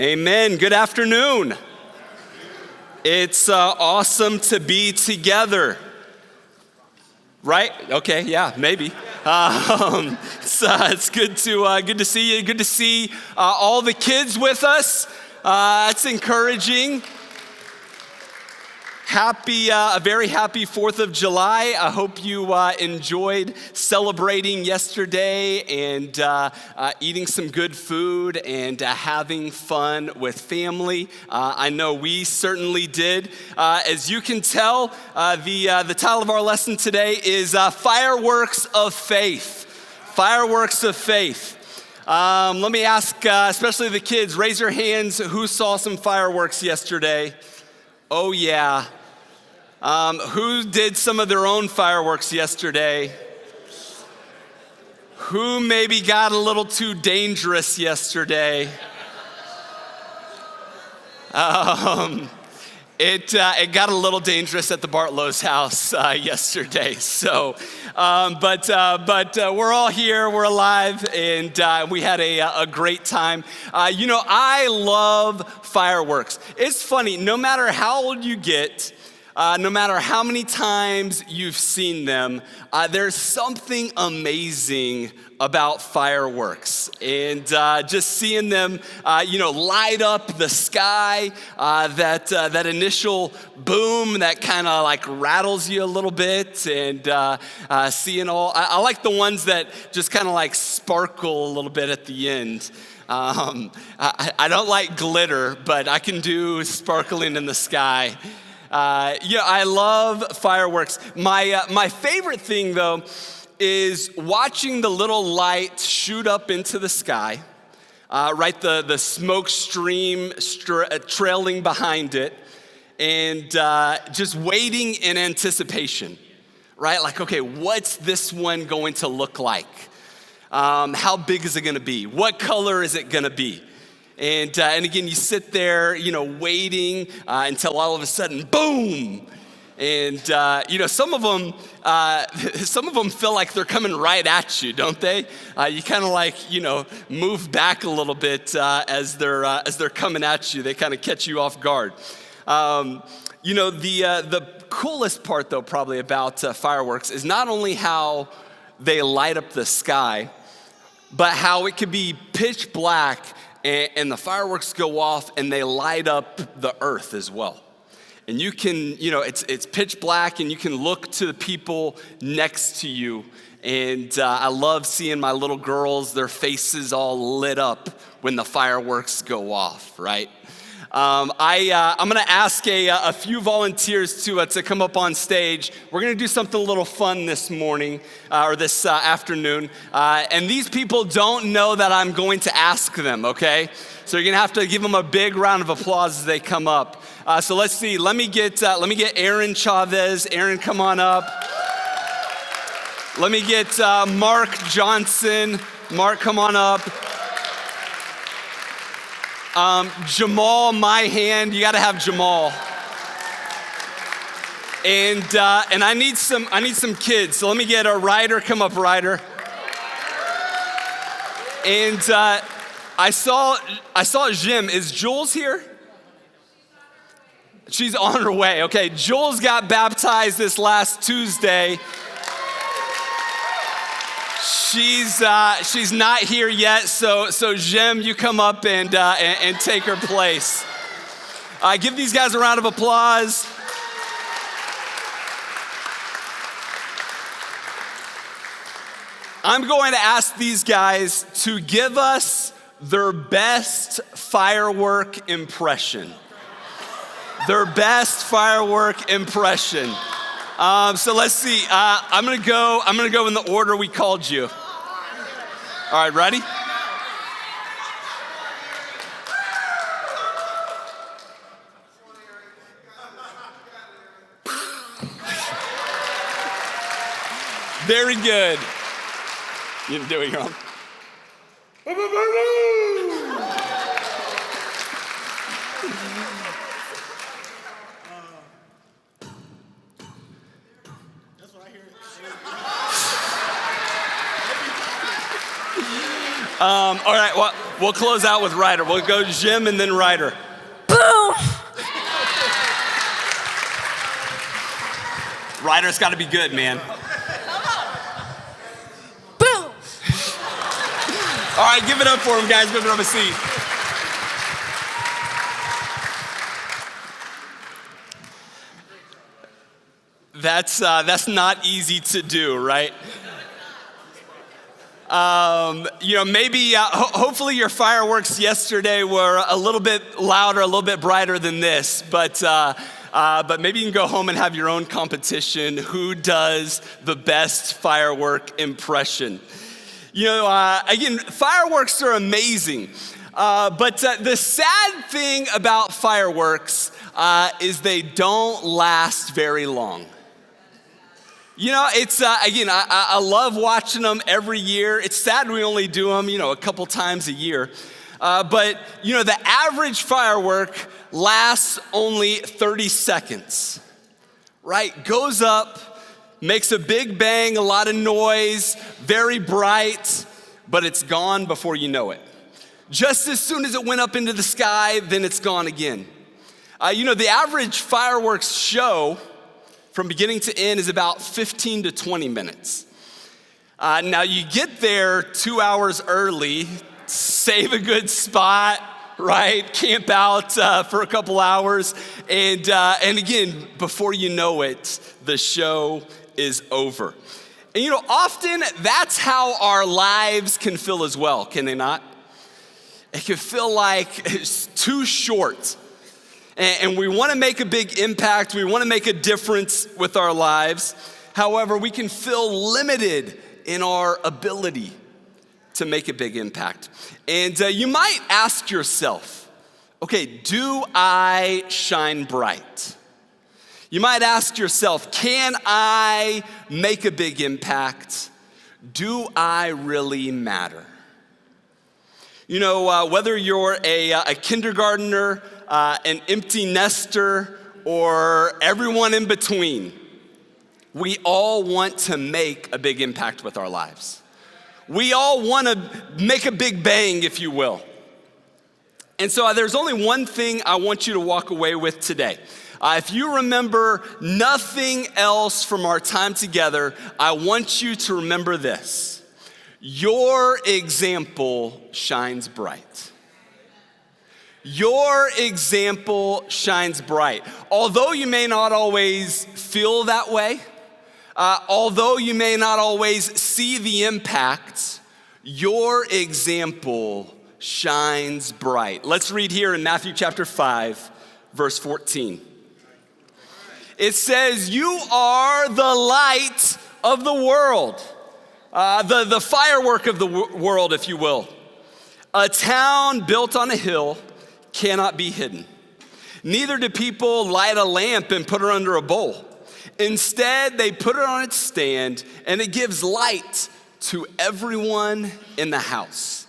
Amen. Good afternoon. It's awesome to be together. Right? Okay. Yeah. Maybe. It's good to see you. Good to see all the kids with us. It's encouraging. A very happy 4th of July. I hope you enjoyed celebrating yesterday and eating some good food and having fun with family. I know we certainly did. As you can tell, the title of our lesson today is Fireworks of Faith. Fireworks of Faith. Let me ask, especially the kids, raise your hands. Who saw some fireworks yesterday? Oh yeah. Who did some of their own fireworks yesterday? Who maybe got a little too dangerous yesterday? It got a little dangerous at the Bartlow's house yesterday. So, but we're all here, we're alive, and we had a great time. I love fireworks. It's funny, no matter how old you get, no matter how many times you've seen them, there's something amazing about fireworks. And just seeing them, light up the sky, that initial boom that kind of like rattles you a little bit, and seeing all, I like the ones that just kind of like sparkle a little bit at the end. I don't like glitter, but I can do sparkling in the sky. I love fireworks. My favorite thing, though, is watching the little light shoot up into the sky, right? The smoke stream trailing behind it, and just waiting in anticipation, right? Like, okay, what's this one going to look like? How big is it going to be? What color is it going to be? And again, you sit there, waiting until all of a sudden, boom! And some of them feel like they're coming right at you, don't they? You kind of like, move back a little bit as they're coming at you. They kind of catch you off guard. The coolest part, though, probably about fireworks is not only how they light up the sky, but how it could be pitch black. And the fireworks go off and they light up the earth as well. And you can, it's pitch black and you can look to the people next to you. And I love seeing my little girls, their faces all lit up when the fireworks go off, right? I'm gonna ask a few volunteers to come up on stage. We're gonna do something a little fun this morning, or this afternoon. And these people don't know that I'm going to ask them, okay? So you're gonna have to give them a big round of applause as they come up. So let's see, let me get Aaron Chavez. Aaron, come on up. Let me get Mark Johnson. Mark, come on up. Jamal Myhand, you gotta have Jamal. And I need some kids. So let me get a Ryder, come up, Ryder. And I saw Jim. Is Jules here? She's on her way. Okay, Jules got baptized this last Tuesday. She's not here yet, so Jim, you come up and take her place. Give these guys a round of applause. I'm going to ask these guys to give us their best firework impression. Their best firework impression. So let's see. I'm gonna go in the order we called you. All right, ready? Very good. You didn't do it, you're on. All right, well, We'll close out with Ryder. We'll go Jim and then Ryder. Boom! Ryder's got to be good, man. Boom! All right, give it up for him, guys. Give him a seat. That's not easy to do, right? Maybe, hopefully your fireworks yesterday were a little bit louder, a little bit brighter than this, but maybe you can go home and have your own competition. Who does the best firework impression? Again, fireworks are amazing, but the sad thing about fireworks is they don't last very long. It's, again, I love watching them every year. It's sad we only do them, a couple times a year. But the average firework lasts only 30 seconds, right? Goes up, makes a big bang, a lot of noise, very bright, but it's gone before you know it. Just as soon as it went up into the sky, then it's gone again. The average fireworks show from beginning to end is about 15 to 20 minutes. Now you get there 2 hours early, save a good spot, right? Camp out for a couple hours, and again, before you know it, the show is over. And often that's how our lives can feel as well, can they not? It can feel like it's too short. And we want to make a big impact. We want to make a difference with our lives. However, we can feel limited in our ability to make a big impact. And you might ask yourself, okay, do I shine bright? You might ask yourself, can I make a big impact? Do I really matter? Whether you're a kindergartner, an empty nester, or everyone in between, we all want to make a big impact with our lives. We all want to make a big bang, if you will. And so there's only one thing I want you to walk away with today. If you remember nothing else from our time together, I want you to remember this. Your example shines bright. Your example shines bright. Although you may not always feel that way, although you may not always see the impact, your example shines bright. Let's read here in Matthew chapter 5, verse 14. It says, "You are the light of the world," the firework of the world, if you will. "A town built on a hill cannot be hidden. Neither do people light a lamp and put it under a bowl. Instead, they put it on its stand, and it gives light to everyone in the house.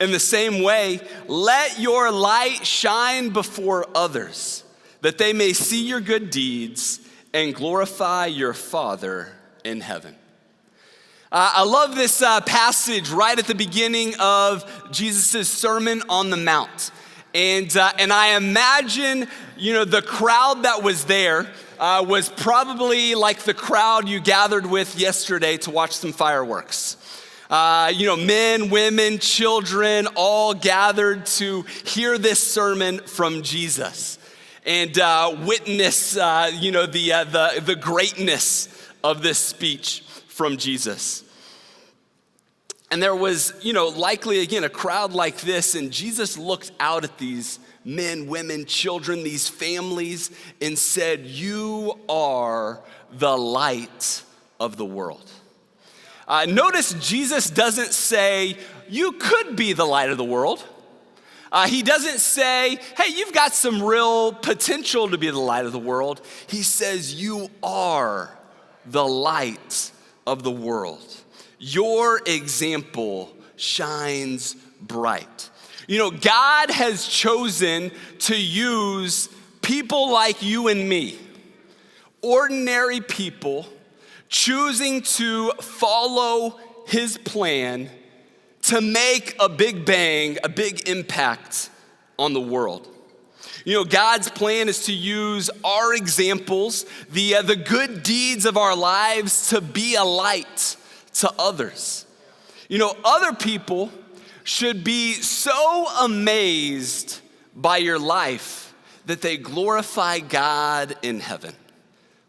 In the same way, let your light shine before others, that they may see your good deeds and glorify your Father in heaven." I love this passage right at the beginning of Jesus' Sermon on the Mount. And I imagine, the crowd that was there was probably like the crowd you gathered with yesterday to watch some fireworks. Men, women, children, all gathered to hear this sermon from Jesus and witness, the greatness of this speech from Jesus. And there was, likely again, a crowd like this, and Jesus looked out at these men, women, children, these families, and said, "You are the light of the world." Notice Jesus doesn't say, "You could be the light of the world." He doesn't say, "Hey, you've got some real potential to be the light of the world." He says, "You are the light of the world. Your example shines bright." God has chosen to use people like you and me, ordinary people choosing to follow his plan to make a big bang, a big impact on the world. You know, God's plan is to use our examples, the good deeds of our lives, to be a light to others. You know, other people should be so amazed by your life that they glorify God in heaven.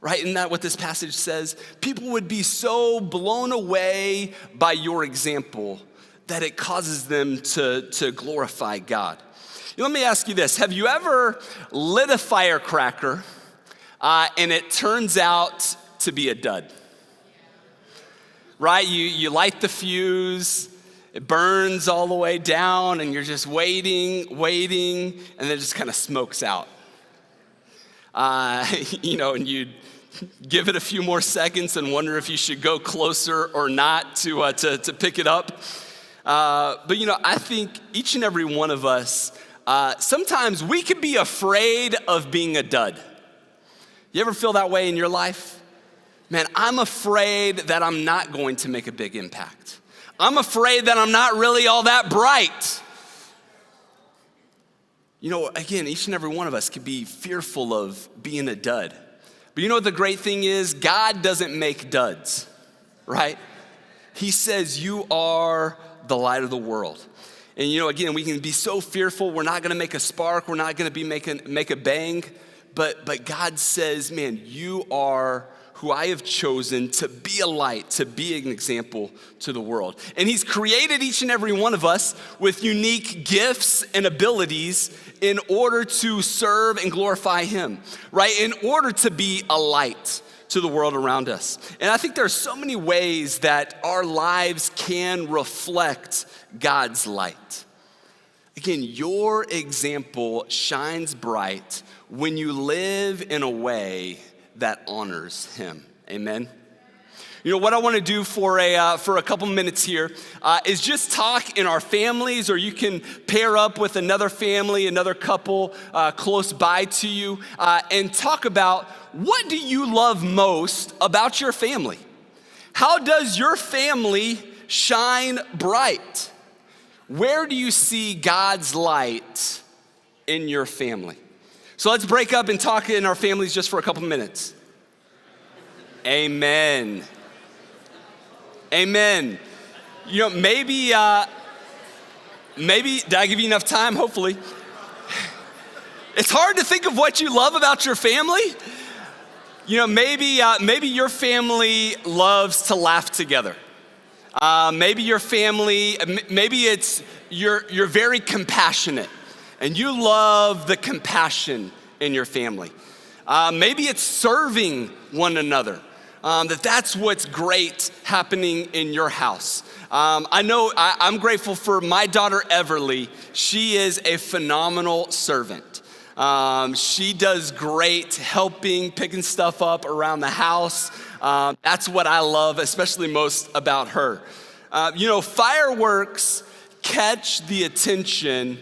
Right? Isn't that what this passage says? People would be so blown away by your example that it causes them to glorify God. Let me ask you this. Have you ever lit a firecracker and it turns out to be a dud? Right? You light the fuse, it burns all the way down, and you're just waiting, and then it just kind of smokes out. And you give it a few more seconds and wonder if you should go closer or not to pick it up. But I think each and every one of us, sometimes we could be afraid of being a dud. You ever feel that way in your life? Man, I'm afraid that I'm not going to make a big impact. I'm afraid that I'm not really all that bright. Again, each and every one of us could be fearful of being a dud. But you know what the great thing is? God doesn't make duds, right? He says you are the light of the world. And again, we can be so fearful, we're not gonna make a spark, we're not gonna make a bang, but God says, man, you are who I have chosen to be a light, to be an example to the world. And he's created each and every one of us with unique gifts and abilities in order to serve and glorify him, right? In order to be a light to the world around us. And I think there are so many ways that our lives can reflect God's light. Again, your example shines bright when you live in a way that honors him. Amen. What I want to do for a couple minutes here is just talk in our families, or you can pair up with another family, another couple close by to you, and talk about what do you love most about your family? How does your family shine bright? Where do you see God's light in your family? So let's break up and talk in our families just for a couple minutes. Amen. Amen. Maybe, did I give you enough time? Hopefully. It's hard to think of what you love about your family. Maybe your family loves to laugh together. Maybe your family, maybe it's you're very compassionate and you love the compassion in your family. Maybe it's serving one another. That's what's great happening in your house. I know I'm grateful for my daughter Everly. She is a phenomenal servant. She does great helping, picking stuff up around the house. That's what I love, especially most about her. Fireworks catch the attention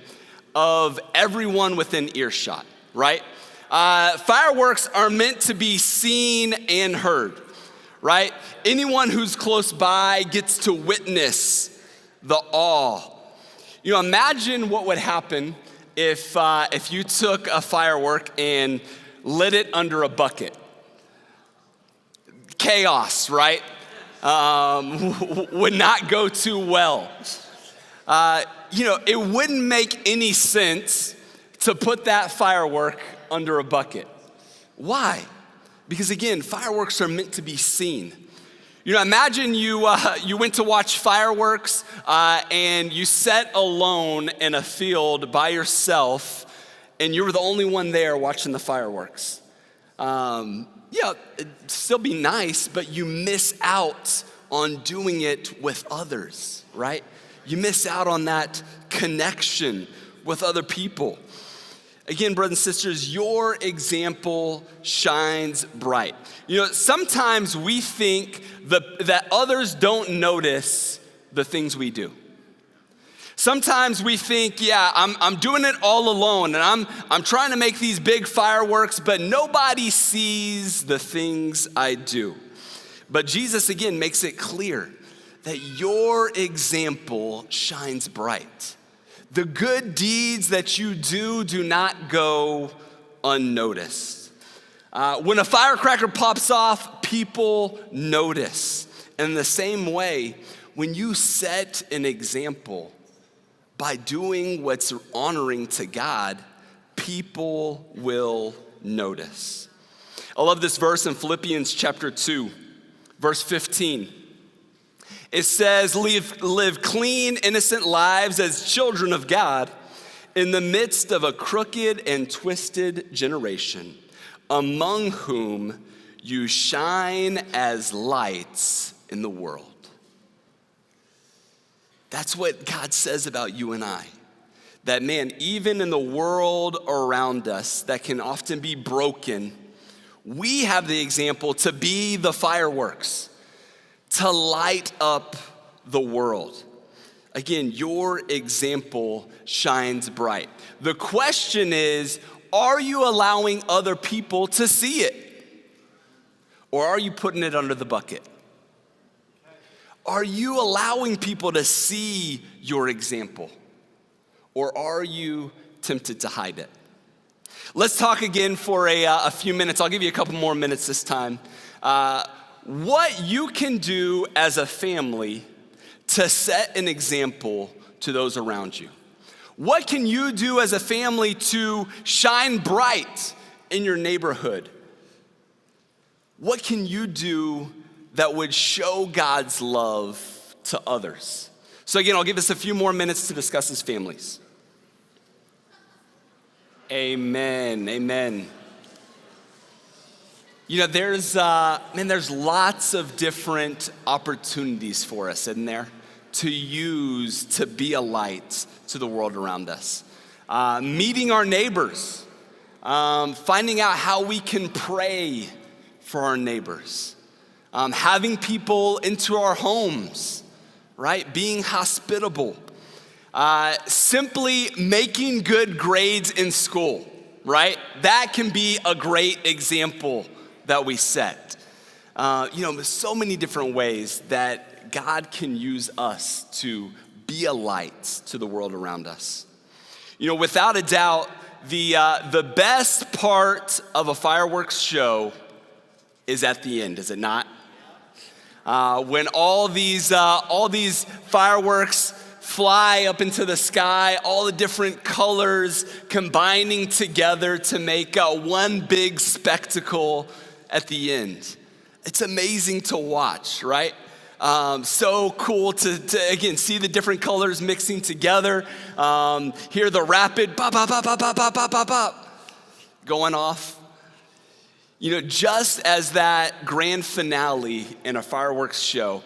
of everyone within earshot, right? Fireworks are meant to be seen and heard, right? Anyone who's close by gets to witness the awe. Imagine what would happen if you took a firework and lit it under a bucket. Chaos, right? Would not go too well. It wouldn't make any sense to put that firework under a bucket. Why? Because again, fireworks are meant to be seen. Imagine you went to watch fireworks and you sat alone in a field by yourself and you were the only one there watching the fireworks. It'd still be nice, but you miss out on doing it with others, right? You miss out on that connection with other people. Again, brothers and sisters, your example shines bright. Sometimes we think that others don't notice the things we do. Sometimes we think, I'm doing it all alone, and I'm trying to make these big fireworks, but nobody sees the things I do. But Jesus, again, makes it clear that your example shines bright. The good deeds that you do not go unnoticed. When a firecracker pops off, people notice. In the same way, when you set an example by doing what's honoring to God, people will notice. I love this verse in Philippians chapter 2, verse 15. It says, live clean, innocent lives as children of God in the midst of a crooked and twisted generation, among whom you shine as lights in the world. That's what God says about you and I. That, man, even in the world around us that can often be broken, we have the example to be the fireworks, to light up the world. Again, your example shines bright. The question is, are you allowing other people to see it? Or are you putting it under the bucket? Are you allowing people to see your example? Or are you tempted to hide it? Let's talk again for a few minutes. I'll give you a couple more minutes this time. What you can do as a family to set an example to those around you. What can you do as a family to shine bright in your neighborhood? What can you do that would show God's love to others? So again, I'll give us a few more minutes to discuss as families. Amen, amen. You know, there's lots of different opportunities for us, isn't there? To use to be a light to the world around us. Meeting our neighbors, finding out how we can pray for our neighbors, having people into our homes, right? Being hospitable, simply making good grades in school, right? That can be a great example that we set. There's so many different ways that God can use us to be a light to the world around us. You know, without a doubt, the best part of a fireworks show is at the end, is it not? When all these fireworks fly up into the sky, all the different colors combining together to make one big spectacle at the end. It's amazing to watch, right? So cool to again see the different colors mixing together. Hear the rapid pop pop pop pop pop pop pop pop pop going off. You know, just as that grand finale in a fireworks show,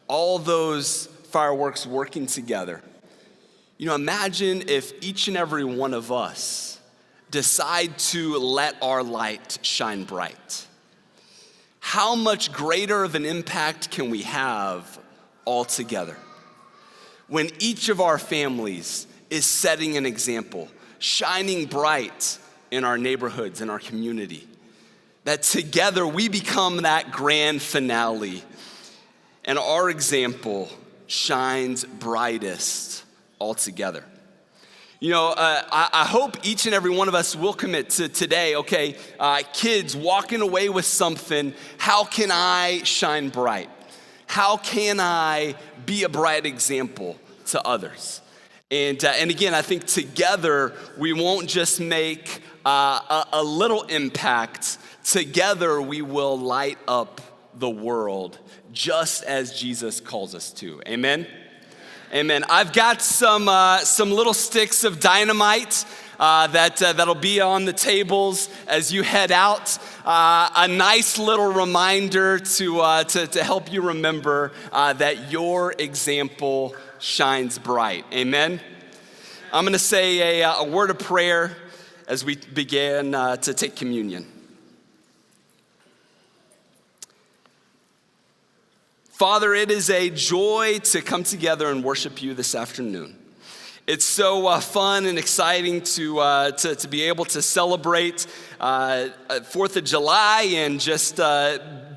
all those fireworks working together. You know, imagine if each and every one of us decide to let our light shine bright. How much greater of an impact can we have all together? When each of our families is setting an example, shining bright in our neighborhoods, in our community, that together we become that grand finale, and our example shines brightest all together. You know, I hope each and every one of us will commit to today, okay, kids walking away with something. How can I shine bright? How can I be a bright example to others? And again, I think together we won't just make a little impact. Together we will light up the world just as Jesus calls us to. Amen? Amen. I've got some little sticks of dynamite that'll be on the tables as you head out. A nice little reminder to help you remember that your example shines bright. Amen. I'm going to say a word of prayer as we begin to take communion. Father, it is a joy to come together and worship you this afternoon. It's so fun and exciting to be able to celebrate 4th of July and just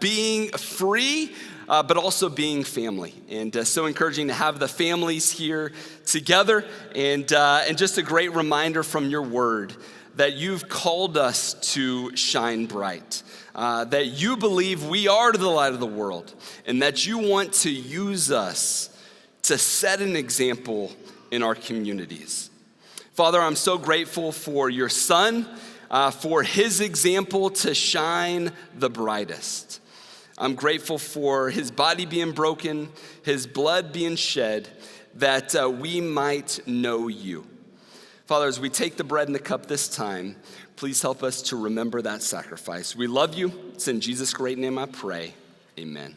being free but also being family. And so encouraging to have the families here together, and just a great reminder from your word that you've called us to shine bright, that you believe we are the light of the world, and that you want to use us to set an example in our communities. Father, I'm so grateful for your son, for his example to shine the brightest. I'm grateful for his body being broken, his blood being shed, that we might know you. Father, as we take the bread and the cup this time, please help us to remember that sacrifice. We love you. It's in Jesus' great name I pray. Amen.